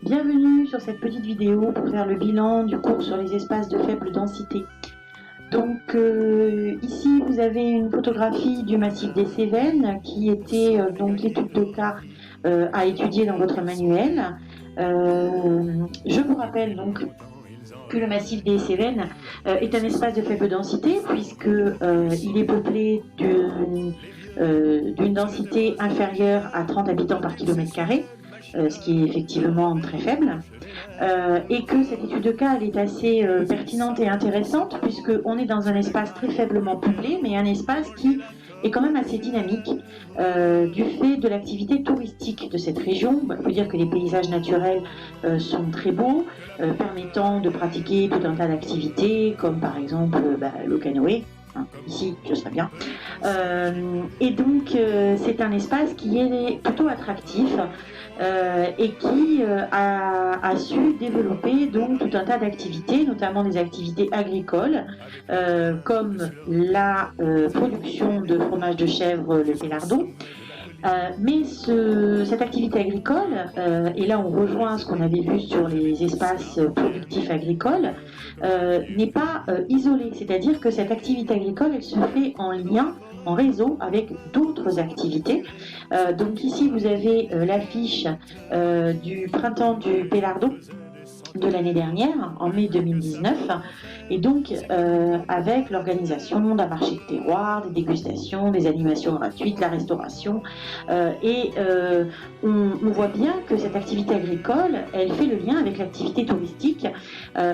Bienvenue sur cette petite vidéo pour faire le bilan du cours sur les espaces de faible densité. Donc ici vous avez une photographie du massif des Cévennes qui était donc l'étude de cas à étudier dans votre manuel. Je vous rappelle donc que le massif des Cévennes est un espace de faible densité puisque il est peuplé d'une densité inférieure à 30 habitants par kilomètre carré, ce qui est effectivement très faible, et que cette étude de cas elle est assez pertinente et intéressante puisqu'on est dans un espace très faiblement peuplé, mais un espace qui est quand même assez dynamique du fait de l'activité touristique de cette région. Il faut dire que les paysages naturels sont très beaux, permettant de pratiquer tout un tas d'activités, comme par exemple le canoë. Ici, je serais bien. Et donc, c'est un espace qui est plutôt attractif et qui a su développer donc tout un tas d'activités, notamment des activités agricoles, comme la production de fromage de chèvre, le pélardon. Mais cette activité agricole, et là on rejoint ce qu'on avait vu sur les espaces productifs agricoles, n'est pas isolée, c'est-à-dire que cette activité agricole elle se fait en lien, en réseau avec d'autres activités. Donc ici vous avez l'affiche du printemps du Pélardon de l'année dernière, en mai 2019, et donc avec l'organisation d'un marché de terroir, des dégustations, des animations gratuites, la restauration, on voit bien que cette activité agricole, elle fait le lien avec l'activité touristique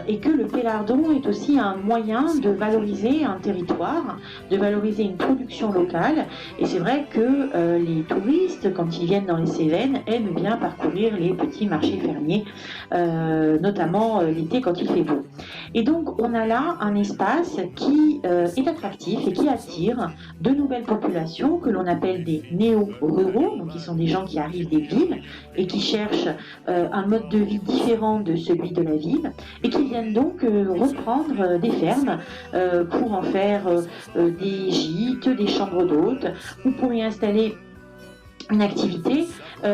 et que le Pélardon est aussi un moyen de valoriser un territoire, de valoriser une production locale, et c'est vrai que les touristes, quand ils viennent dans les Cévennes, aiment bien parcourir les petits marchés fermiers, notamment l'été quand il fait beau. Et donc on a là un espace qui est attractif et qui attire de nouvelles populations que l'on appelle des néo-ruraux, donc qui sont des gens qui arrivent des villes et qui cherchent un mode de vie différent de celui de la ville et qui viennent donc reprendre des fermes pour en faire des gîtes, des chambres d'hôtes ou pour y installer une activité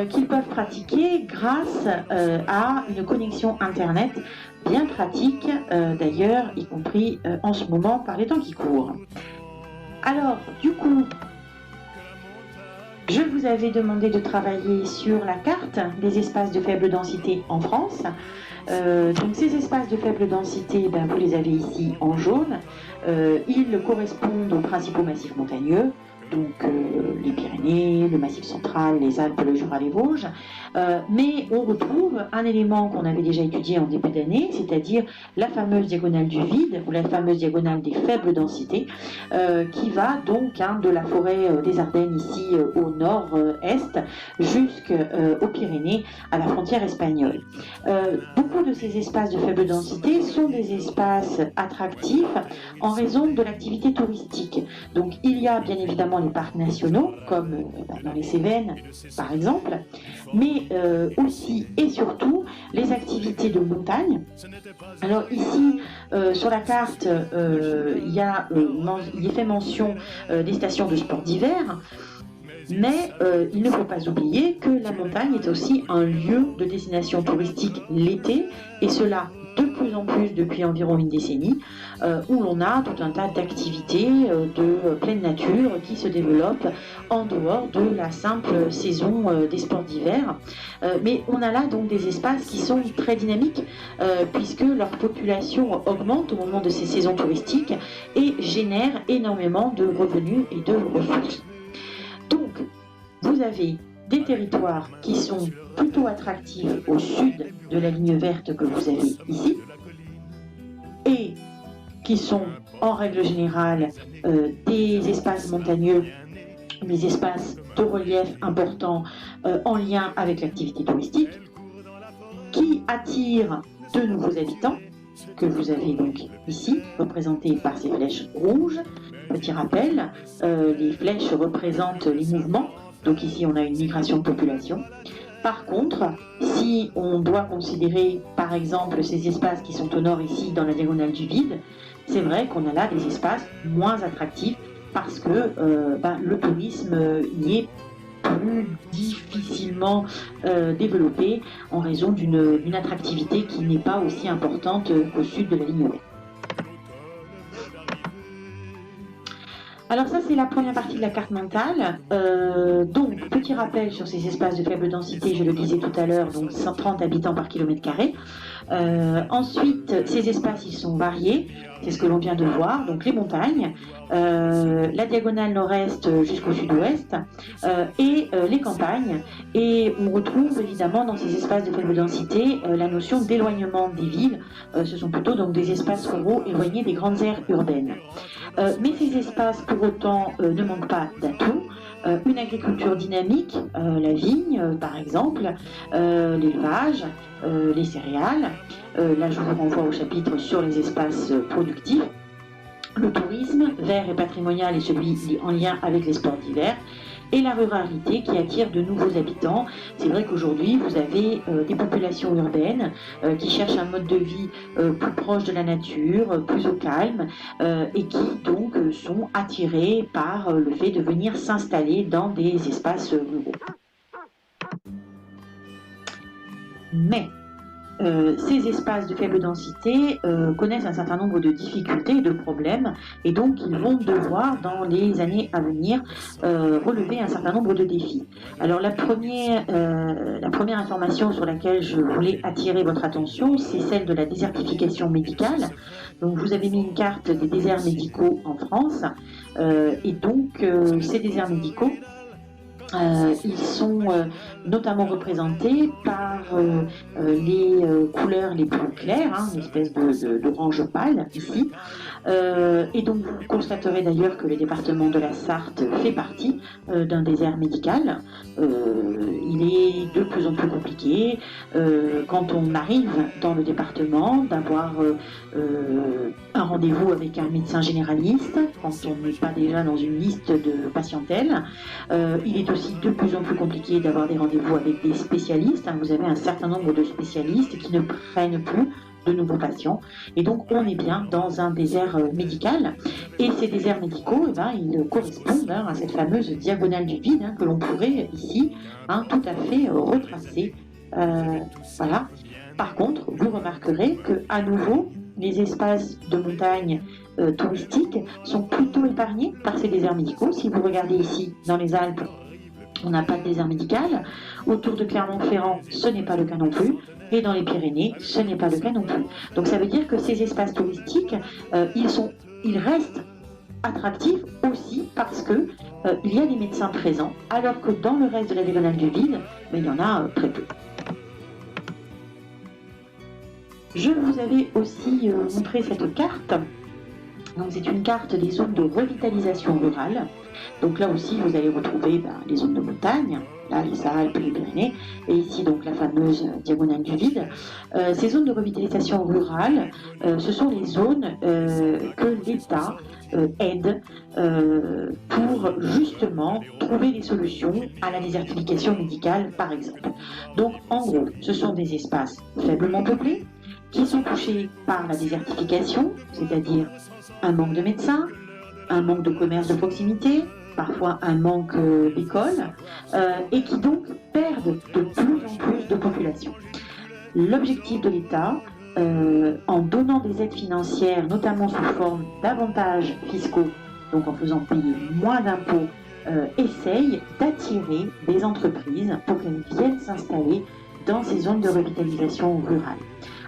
qu'ils peuvent pratiquer grâce à une connexion internet bien pratique, d'ailleurs, y compris en ce moment par les temps qui courent. Alors, du coup, je vous avais demandé de travailler sur la carte des espaces de faible densité en France. Donc ces espaces de faible densité, vous les avez ici en jaune. Ils correspondent aux principaux massifs montagneux, donc les Pyrénées, le Massif central, les Alpes, le Jura, les Vosges. Mais on retrouve un élément qu'on avait déjà étudié en début d'année, c'est-à-dire la fameuse diagonale du vide, ou la fameuse diagonale des faibles densités, qui va donc de la forêt des Ardennes ici au nord-est jusqu'aux Pyrénées, à la frontière espagnole. Beaucoup de ces espaces de faible densité sont des espaces attractifs en raison de l'activité touristique. Donc il y a bien évidemment les parcs nationaux, comme dans les Cévennes par exemple, mais aussi et surtout les activités de montagne. Alors ici, sur la carte, il est fait mention des stations de sport d'hiver, mais il ne faut pas oublier que la montagne est aussi un lieu de destination touristique l'été, et cela de plus en plus depuis environ une décennie, où l'on a tout un tas d'activités de pleine nature qui se développent en dehors de la simple saison des sports d'hiver. Mais on a là donc des espaces qui sont très dynamiques puisque leur population augmente au moment de ces saisons touristiques et génère énormément de revenus et de ressources. Donc, vous avez des territoires qui sont plutôt attractifs au sud de la ligne verte que vous avez ici et qui sont en règle générale des espaces montagneux, des espaces de relief importants en lien avec l'activité touristique, qui attirent de nouveaux habitants que vous avez donc ici, représentés par ces flèches rouges. Petit rappel, les flèches représentent les mouvements, donc ici on a une migration de population. Par contre, si on doit considérer par exemple ces espaces qui sont au nord ici dans la diagonale du vide, c'est vrai qu'on a là des espaces moins attractifs parce que le tourisme y est plus difficilement développées en raison d'une attractivité qui n'est pas aussi importante qu'au sud de la ligne ouest. Alors ça, c'est la première partie de la carte mentale. Donc, petit rappel sur ces espaces de faible densité, je le disais tout à l'heure, donc 130 habitants par kilomètre carré. Ensuite, ces espaces, ils sont variés, c'est ce que l'on vient de voir, donc les montagnes, la diagonale nord-est jusqu'au sud-ouest, et les campagnes. Et on retrouve évidemment dans ces espaces de faible densité la notion d'éloignement des villes. Ce sont plutôt donc des espaces ruraux éloignés des grandes aires urbaines. Mais ces espaces, pour autant, ne manquent pas d'atouts. Une agriculture dynamique, la vigne par exemple, l'élevage, les céréales. Là, je vous renvoie au chapitre sur les espaces productifs. Le tourisme vert et patrimonial est celui en lien avec les sports d'hiver. Et la ruralité qui attire de nouveaux habitants. C'est vrai qu'aujourd'hui, vous avez des populations urbaines qui cherchent un mode de vie plus proche de la nature, plus au calme, et qui donc sont attirés par le fait de venir s'installer dans des espaces ruraux. Mais ces espaces de faible densité connaissent un certain nombre de difficultés et de problèmes, et donc ils vont devoir, dans les années à venir, relever un certain nombre de défis. Alors la première information sur laquelle je voulais attirer votre attention, c'est celle de la désertification médicale. Donc vous avez mis une carte des déserts médicaux en France, et donc ces déserts médicaux, ils sont notamment représentés par les couleurs les plus claires, une espèce d'orange pâle ici. Et donc vous constaterez d'ailleurs que le département de la Sarthe fait partie d'un désert médical. Il est de plus en plus compliqué quand on arrive dans le département d'avoir un rendez-vous avec un médecin généraliste, quand on n'est pas déjà dans une liste de patientèle. Il est aussi de plus en plus compliqué d'avoir des rendez-vous avec des spécialistes. Vous avez un certain nombre de spécialistes qui ne prennent plus de nouveaux patients. Et donc, on est bien dans un désert médical. Et ces déserts médicaux, ils correspondent à cette fameuse diagonale du vide que l'on pourrait ici tout à fait retracer. Voilà. Par contre, vous remarquerez que à nouveau, les espaces de montagne touristiques sont plutôt épargnés par ces déserts médicaux. Si vous regardez ici, dans les Alpes, on n'a pas de désert médical. Autour de Clermont-Ferrand, ce n'est pas le cas non plus. Et dans les Pyrénées, ce n'est pas le cas non plus. Donc ça veut dire que ces espaces touristiques, ils restent attractifs aussi parce que il y a des médecins présents, alors que dans le reste de la diagonale du vide, il y en a très peu. Je vous avais aussi montré cette carte. Donc c'est une carte des zones de revitalisation rurale. Donc là aussi, vous allez retrouver les zones de montagne, là les Alpes, les Pyrénées, et ici donc la fameuse diagonale du vide. Ces zones de revitalisation rurale, ce sont les zones que l'État aide pour justement trouver des solutions à la désertification médicale, par exemple. Donc en gros, ce sont des espaces faiblement peuplés, qui sont touchés par la désertification, c'est-à-dire un manque de médecins, un manque de commerce de proximité, parfois un manque d'écoles, et qui donc perdent de plus en plus de population. L'objectif de l'État, en donnant des aides financières, notamment sous forme d'avantages fiscaux, donc en faisant payer moins d'impôts, essaye d'attirer des entreprises pour qu'elles viennent s'installer dans ces zones de revitalisation rurale.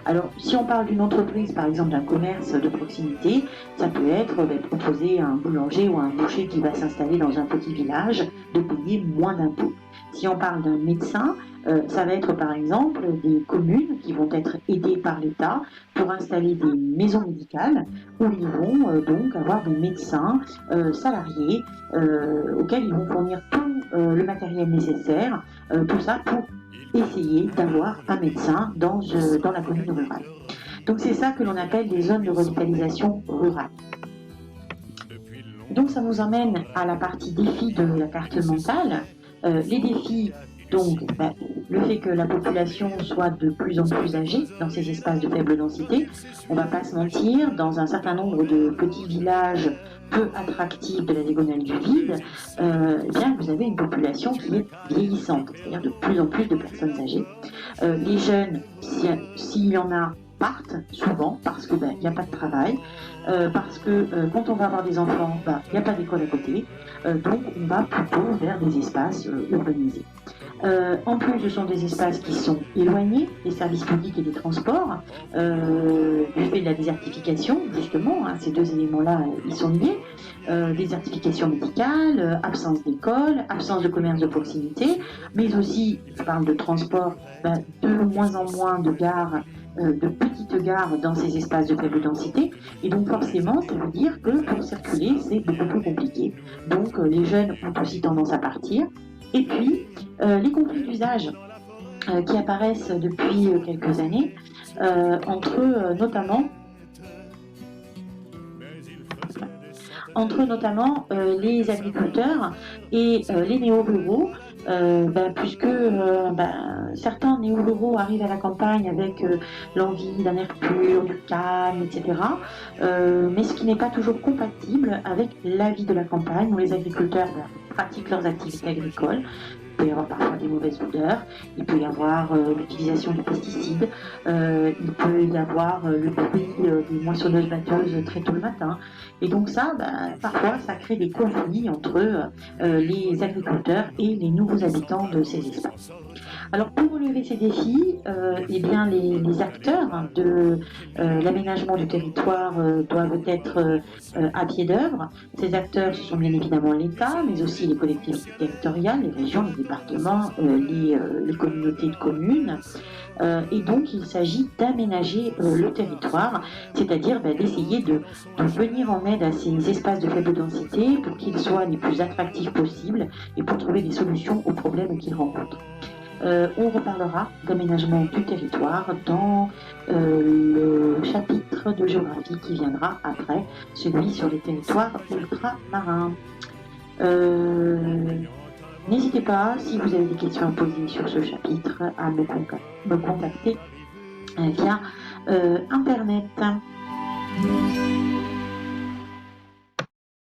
Alors, si on parle d'une entreprise, par exemple d'un commerce de proximité, ça peut être proposer à un boulanger ou à un boucher qui va s'installer dans un petit village de payer moins d'impôts. Si on parle d'un médecin, ça va être par exemple des communes qui vont être aidées par l'État pour installer des maisons médicales où ils vont donc avoir des médecins salariés auxquels ils vont fournir tout le matériel nécessaire, tout ça pour essayer d'avoir un médecin dans la commune rurale. Donc c'est ça que l'on appelle des zones de revitalisation rurale. Donc ça nous emmène à la partie défis de la carte mentale. Les défis, donc le fait que la population soit de plus en plus âgée dans ces espaces de faible densité. On ne va pas se mentir, dans un certain nombre de petits villages peu attractive de la diagonale du vide, eh bien, vous avez une population qui est vieillissante, c'est-à-dire de plus en plus de personnes âgées. Les jeunes, s'il y en a, partent souvent parce qu'il n'y a pas de travail, parce que quand on va avoir des enfants, il n'y a pas d'école à côté, donc on va plutôt vers des espaces urbanisés. En plus, ce sont des espaces qui sont éloignés des services publics et des transports, du fait de la désertification, justement, hein, ces deux éléments-là, ils sont liés. Désertification médicale, absence d'école, absence de commerce de proximité, mais aussi, je parle de transport, de moins en moins de gares, de petites gares dans ces espaces de faible densité, et donc forcément, ça veut dire que pour circuler, c'est beaucoup plus compliqué. Donc les jeunes ont aussi tendance à partir. Et puis, les conflits d'usage qui apparaissent depuis quelques années, entre notamment les agriculteurs et les néo-ruraux, puisque certains néo-ruraux arrivent à la campagne avec l'envie d'un air pur, du calme, etc. Mais ce qui n'est pas toujours compatible avec la vie de la campagne, où les agriculteurs pratiquent leurs activités agricoles. Il peut y avoir parfois des mauvaises odeurs, il peut y avoir l'utilisation de pesticides, il peut y avoir le bruit des moissonneuses-batteuses très tôt le matin. Et donc ça, parfois, ça crée des conflits entre les agriculteurs et les nouveaux habitants de ces espaces. Alors pour relever ces défis, eh bien les acteurs de l'aménagement du territoire doivent être à pied d'œuvre. Ces acteurs, ce sont bien évidemment l'État, mais aussi les collectivités territoriales, les régions, les départements, les communautés de communes. Et donc il s'agit d'aménager le territoire, c'est-à-dire d'essayer de venir en aide à ces espaces de faible densité pour qu'ils soient les plus attractifs possibles et pour trouver des solutions aux problèmes qu'ils rencontrent. On reparlera d'aménagement du territoire dans le chapitre de géographie qui viendra après, celui sur les territoires ultramarins. N'hésitez pas, si vous avez des questions à poser sur ce chapitre, à me contacter via Internet.